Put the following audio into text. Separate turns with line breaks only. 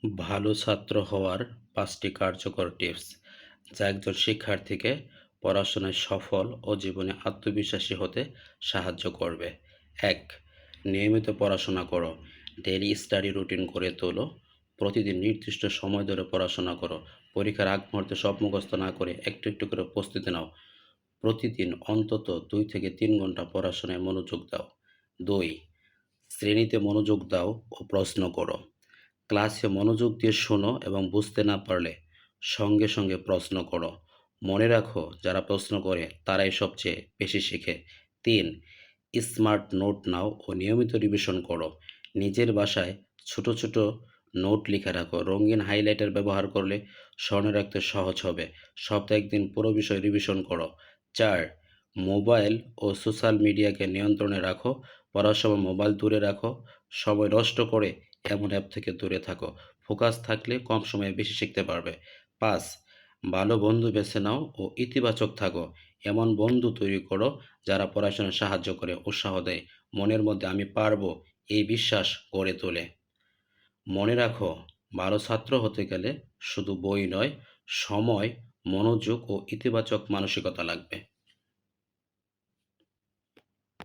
ভালো ছাত্র হওয়ার ৫টি কার্যকর টিপস, যা একজন শিক্ষার্থীকে পড়াশোনায় সফল ও জীবনে আত্মবিশ্বাসী হতে সাহায্য করবে। ১. নিয়মিত পড়াশোনা করো। ডেইলি স্টাডি রুটিন গড়ে তোলো। প্রতিদিন নির্দিষ্ট সময় ধরে পড়াশোনা করো। পরীক্ষার আগ মুহূর্তে সব মুখস্থ না করে একটু একটু করে প্রস্তুতি নাও। প্রতিদিন অন্তত ২ থেকে ৩ ঘন্টা পড়াশোনায় মনোযোগ দাও। ২. শ্রেণীতে মনোযোগ দাও ও প্রশ্ন করো। ক্লাসে মনোযোগ দিয়ে শোনো এবং বুঝতে না পারলে সঙ্গে সঙ্গে প্রশ্ন করো। মনে রাখো, যারা প্রশ্ন করে তারাই সবচেয়ে বেশি শেখে। ৩. স্মার্ট নোট নাও ও নিয়মিত রিভিশন করো। নিজের বাসায় ছোট ছোট নোট লিখে রাখো। রঙিন হাইলাইটার ব্যবহার করলে স্মরণে রাখতে সহজ হবে। সপ্তাহে একদিন পুরো বিষয় রিভিশন করো। ৪. মোবাইল ও সোশ্যাল মিডিয়াকে নিয়ন্ত্রণে রাখো। পড়ার সময় মোবাইল দূরে রাখো। সময় নষ্ট করে এমন অ্যাপ থেকে দূরে থাকো। ফোকাস থাকলে কম সময়ে বেশি শিখতে পারবে। ৫. ভালো বন্ধু বেছে নাও ও ইতিবাচক থাকো। এমন বন্ধু তৈরি করো যারা পড়াশোনায় সাহায্য করে, উৎসাহ দেয়, মনের মধ্যে আমি পারবো এই বিশ্বাস গড়ে তোলে। মনে রাখো, ভালো ছাত্র হতে গেলে শুধু বই নয়, সময়, মনোযোগ ও ইতিবাচক মানসিকতা লাগবে।